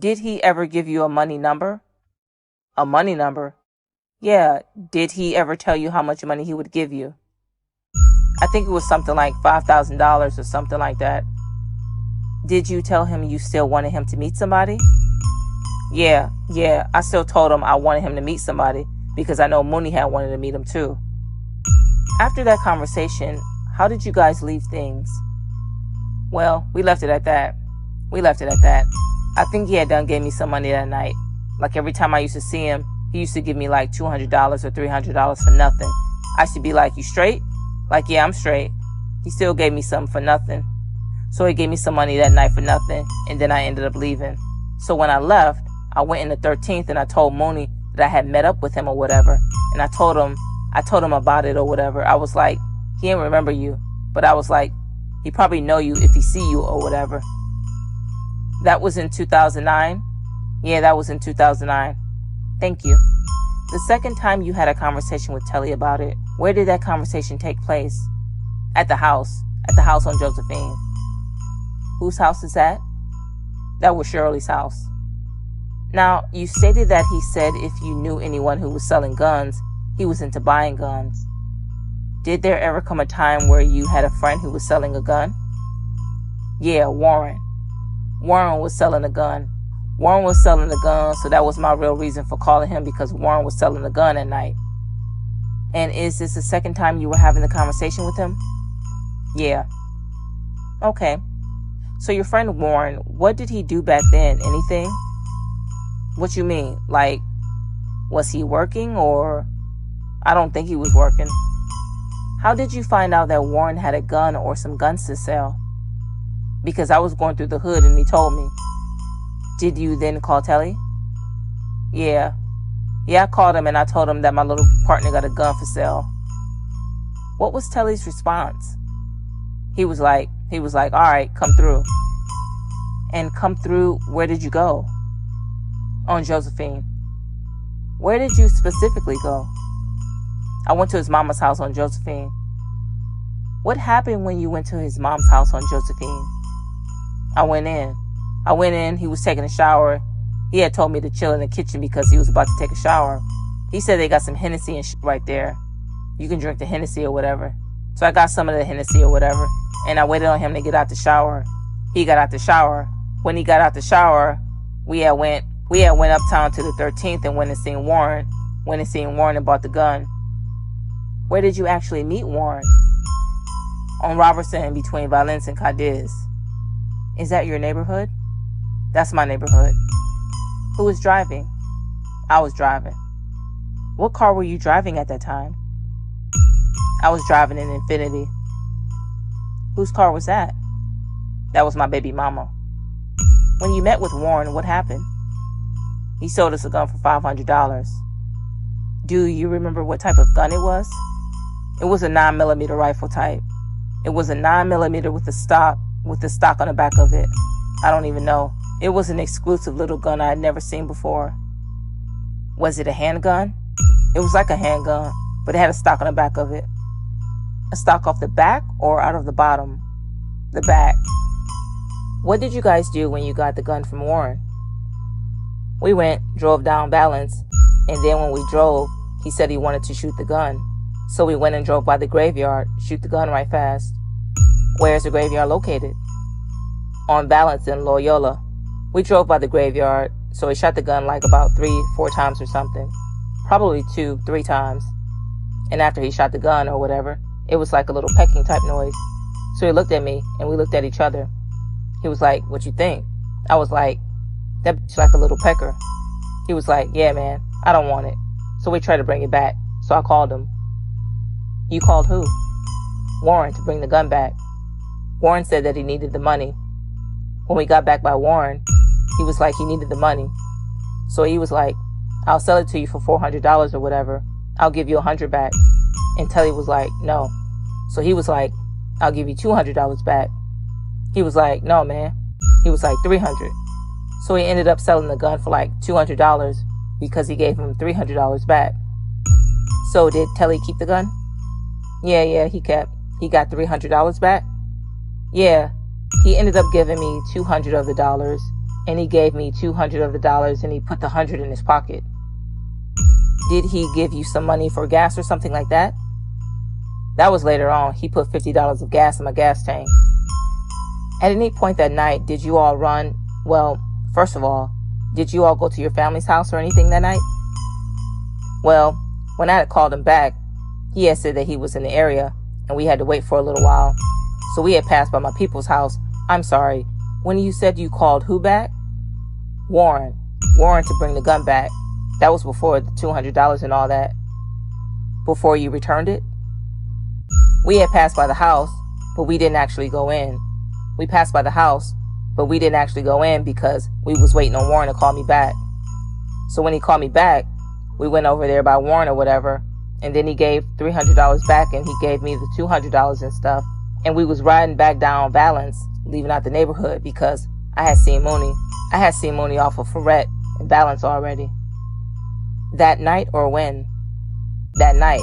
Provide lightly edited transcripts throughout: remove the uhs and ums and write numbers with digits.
Did he ever give you a money number? A money number? Yeah, did he ever tell you how much money he would give you? I think it was something like $5,000 or something like that. Did you tell him you still wanted him to meet somebody? Yeah, I still told him I wanted him to meet somebody because I know Mooney had wanted to meet him too. After that conversation, how did you guys leave things? Well, we left it at that. I think he had done gave me some money that night. Like every time I used to see him, he used to give me like $200 or $300 for nothing. I should be like, you straight? Like, yeah, I'm straight. He still gave me something for nothing. So he gave me some money that night for nothing, and then I ended up leaving. So when I left, I went in the 13th and I told Mooney that I had met up with him or whatever. And I told him about it or whatever. I was like, he didn't remember you. But I was like, he probably know you if he see you or whatever. That was in 2009? Yeah, that was in 2009. Thank you. The second time you had a conversation with Telly about it, where did that conversation take place? At the house on Josephine. Whose house is that? That was Shirley's house. Now, you stated that he said if you knew anyone who was selling guns, he was into buying guns. Did there ever come a time where you had a friend who was selling a gun? Yeah, Warren. Warren was selling a gun. So that was my real reason for calling him, because Warren was selling a gun at night. And is this the second time you were having the conversation with him? Yeah. Okay. So your friend Warren, what did he do back then? Anything? What you mean? Like, was he working or? I don't think he was working. How did you find out that Warren had a gun or some guns to sell? Because I was going through the hood and he told me. Did you then call Telly? Yeah, I called him and I told him that my little partner got a gun for sale. What was Telly's response? He was like, all right, come through. And come through, where did you go? On Josephine. Where did you specifically go? I went to his mama's house on Josephine. What happened when you went to his mom's house on Josephine? I went in, he was taking a shower. He had told me to chill in the kitchen because he was about to take a shower. He said they got some Hennessy and shit right there. You can drink the Hennessy or whatever. So I got some of the Hennessy or whatever, and I waited on him to get out the shower. He got out the shower. When he got out the shower, we had went uptown to the 13th and went and seen Warren and bought the gun. Where did you actually meet Warren? On Robertson, between Valence and Cadiz. Is that your neighborhood? That's my neighborhood. Who was driving? I was driving. What car were you driving at that time? I was driving an Infiniti. Whose car was that? That was my baby mama. When you met with Warren, what happened? He sold us a gun for $500. Do you remember what type of gun it was? It was a 9mm rifle type. It was a 9mm with the stock on the back of it. I don't even know. It was an exclusive little gun I had never seen before. Was it a handgun? It was like a handgun, but it had a stock on the back of it. A stock off the back or out of the bottom? The back. What did you guys do when you got the gun from Warren? We drove down Balance, and then when we drove, he said he wanted to shoot the gun. So we went and drove by the graveyard, shoot the gun right fast. Where's the graveyard located? On Balance in Loyola. We drove by the graveyard, so he shot the gun like about 3-4 times or something. Probably 2-3 times. And after he shot the gun or whatever, it was like a little pecking type noise. So he looked at me, and we looked at each other. He was like, what you think? I was like, that bitch like a little pecker. He was like, yeah, man, I don't want it. So we tried to bring it back. So I called him. You called who? Warren, to bring the gun back. Warren said that he needed the money. When we got back by Warren, he was like he needed the money. So he was like, I'll sell it to you for $400 or whatever. I'll give you $100 back. And Telly was like, no. So he was like, I'll give you $200 back. He was like, no, man. He was like, $300. So he ended up selling the gun for like $200 because he gave him $300 back. So did Telly keep the gun? Yeah, he got $300 back? Yeah, he ended up giving me $200 of the dollars, and he gave me $200 of the dollars and he put the 100 in his pocket. Did he give you some money for gas or something like that? That was later on. He put $50 of gas in my gas tank. At any point that night, did you all run? Well, first of all, did you all go to your family's house or anything that night? Well, when I had called him back, he had said that he was in the area and we had to wait for a little while. So we had passed by my people's house. I'm sorry, when you said you called who back? Warren. Warren to bring the gun back. That was before the $200 and all that. Before you returned it? We had passed by the house, but we didn't actually go in. We passed by the house, but we didn't actually go in because we was waiting on Warren to call me back. So when he called me back, we went over there by Warren or whatever, and then he gave $300 back and he gave me the $200 and stuff. And we was riding back down Valance, leaving out the neighborhood because I had seen Mooney. I had seen Mooney off of Ferret and Valance already. That night or when? That night.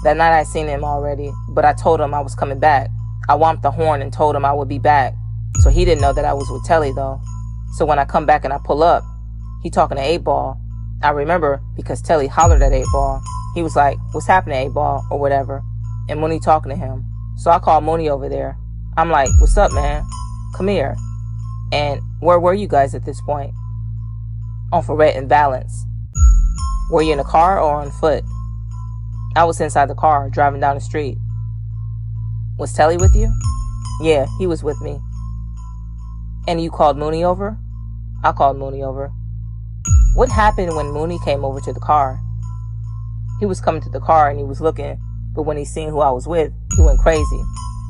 That night I seen him already, but I told him I was coming back. I womped the horn and told him I would be back. So he didn't know that I was with Telly though. So when I come back and I pull up, he talking to 8-Ball. I remember because Telly hollered at 8-Ball. He was like, what's happening, 8-Ball, or whatever. And Mooney talking to him. So I called Mooney over there. I'm like, what's up, man? Come here. And where were you guys at this point? On Ferret and Valance. Were you in a car or on foot? I was inside the car, driving down the street. Was Telly with you? Yeah, he was with me. And you called Mooney over? I called Mooney over. What happened when Mooney came over to the car? He was coming to the car and he was looking, but when he seen who I was with, he went crazy.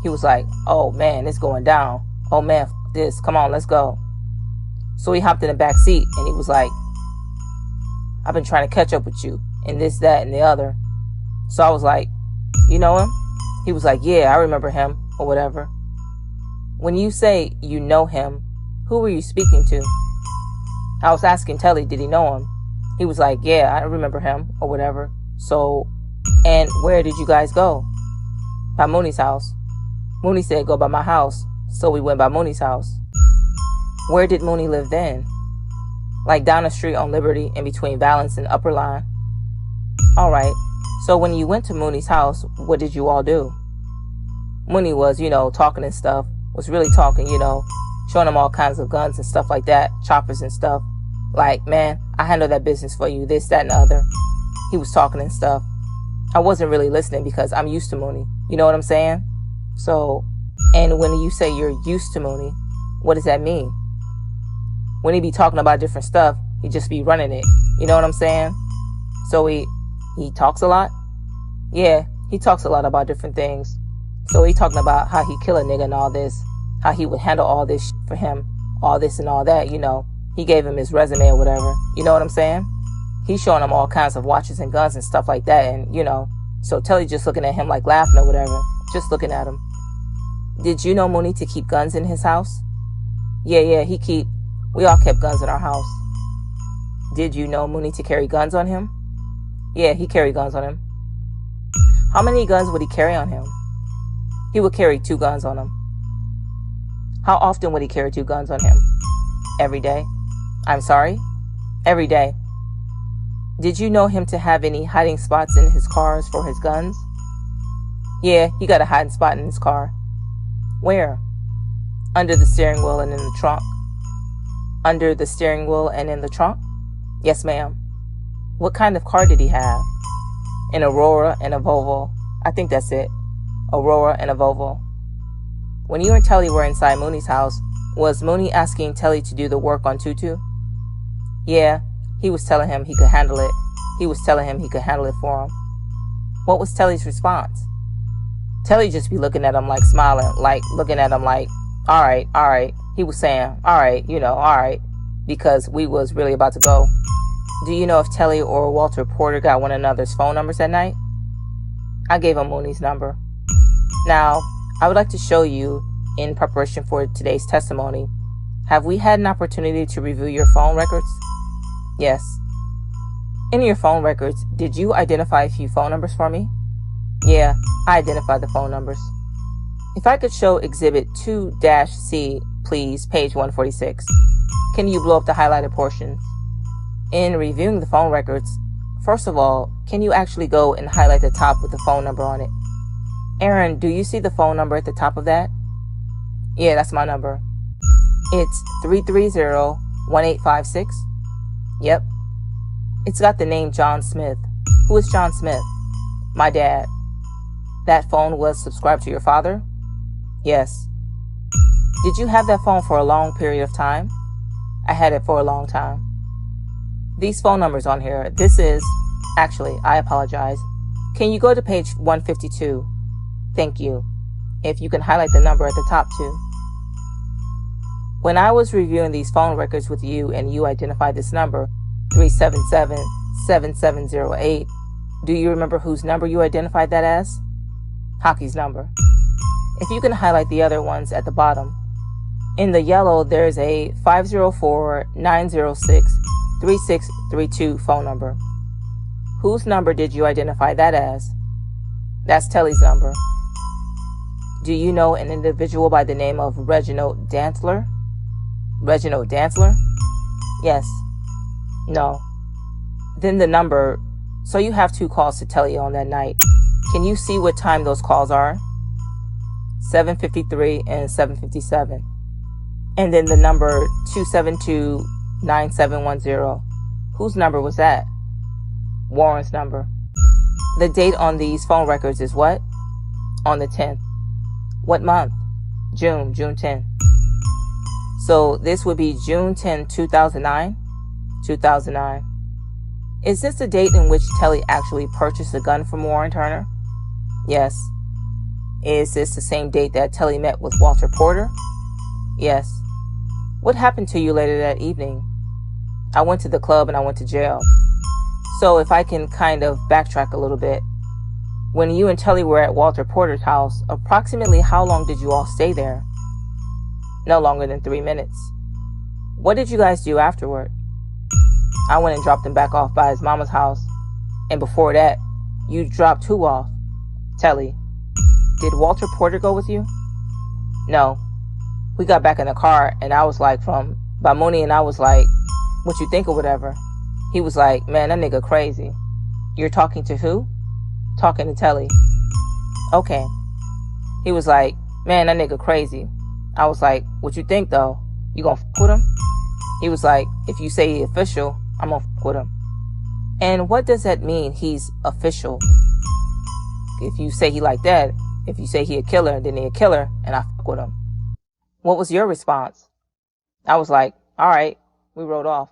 He was like, oh man, it's going down. Oh man, this, come on, let's go. So he hopped in the back seat and he was like, I've been trying to catch up with you, and this, that, and the other. So I was like, you know him? He was like, yeah, I remember him, or whatever. When you say you know him, who were you speaking to? I was asking Telly, did he know him? He was like, yeah, I remember him, or whatever. So, and where did you guys go? By Mooney's house. Mooney said go by my house, so we went by Mooney's house. Where did Mooney live then? Like down the street on Liberty in between Valance and Upper Line. Alright, so when you went to Mooney's house, what did you all do? Mooney was, talking and stuff, was really talking, showing him all kinds of guns and stuff like that, choppers and stuff. Like, man, I handle that business for you, this, that, and the other. He was talking and stuff. I wasn't really listening because I'm used to Mooney. You know what I'm saying? So, and when you say you're used to Mooney, what does that mean? When he be talking about different stuff, he just be running it. You know what I'm saying? So he talks a lot? Yeah, he talks a lot about different things. So he talking about how he kill a nigga and all this, how he would handle all this for him, all this and all that, He gave him his resume or whatever. You know what I'm saying? He's showing him all kinds of watches and guns and stuff like that. And, so Telly just looking at him like laughing or whatever. Just looking at him. Did you know Mooney to keep guns in his house? Yeah, we all kept guns in our house. Did you know Mooney to carry guns on him? Yeah, he carried guns on him. How many guns would he carry on him? He would carry 2 guns on him. How often would he carry 2 guns on him? Every day. I'm sorry? Every day. Did you know him to have any hiding spots in his cars for his guns? Yeah, he got a hiding spot in his car. Where? Under the steering wheel and in the trunk. Under the steering wheel and in the trunk? Yes, ma'am. What kind of car did he have? An Aurora and a Volvo. I think that's it. Aurora and a Volvo. When you and Telly were inside Mooney's house, was Mooney asking Telly to do the work on Tutu? Yeah, he was telling him he could handle it. He was telling him he could handle it for him. What was Telly's response? Telly just be looking at him like smiling, like looking at him like, all right. He was saying, all right, all right, because we was really about to go. Do you know if Telly or Walter Porter got one another's phone numbers that night? I gave him Mooney's number. Now, I would like to show you, in preparation for today's testimony, have we had an opportunity to review your phone records? Yes. In your phone records, did you identify a few phone numbers for me? Yeah, I identified the phone numbers. If I could show Exhibit 2-C, please, page 146. Can you blow up the highlighted portions? In reviewing the phone records, first of all, can you actually go and highlight the top with the phone number on it? Aaron, do you see the phone number at the top of that? Yeah, that's my number. It's 330-1856. Yep. It's got the name John Smith. Who is John Smith? My dad. That phone was subscribed to your father? Yes. Did you have that phone for a long period of time? I had it for a long time. These phone numbers on here, actually, I apologize. Can you go to page 152? Thank you. If you can highlight the number at the top too. When I was reviewing these phone records with you and you identified this number, 377-7708, do you remember whose number you identified that as? Hockey's number. If you can highlight the other ones at the bottom. In the yellow, there's a 504-906-3632 phone number. Whose number did you identify that as? That's Telly's number. Do you know an individual by the name of Reginald Dantzler? Reginald Dantzler? Yes. No. Then the number, so you have 2 calls to Telly on that night. Can you see what time those calls are? 7:53 and 7:57. And then the number 272-9710. Whose number was that? Warren's number. The date on these phone records is what? On the 10th. What month? June 10. So this would be June 10, 2009? 2009. Is this the date in which Telly actually purchased a gun from Warren Turner? Yes. Is this the same date that Telly met with Walter Porter? Yes. What happened to you later that evening? I went to the club and I went to jail. So if I can kind of backtrack a little bit, when you and Telly were at Walter Porter's house, approximately how long did you all stay there? No longer than 3 minutes. What did you guys do afterward? I went and dropped him back off by his mama's house. And before that, you dropped who off? Telly. Did Walter Porter go with you? No. We got back in the car and I was like by Mooney, and I was like, what you think or whatever. He was like, man, that nigga crazy. You're talking to who? Talking to Telly. Okay. He was like, man, that nigga crazy. I was like, what you think though? You gonna f with him? He was like, if you say he official, I'm gonna f with him. And what does that mean, he's official? If you say he like that, if you say he a killer, then he a killer, and I f with him. What was your response? I was like, all right. We rode off.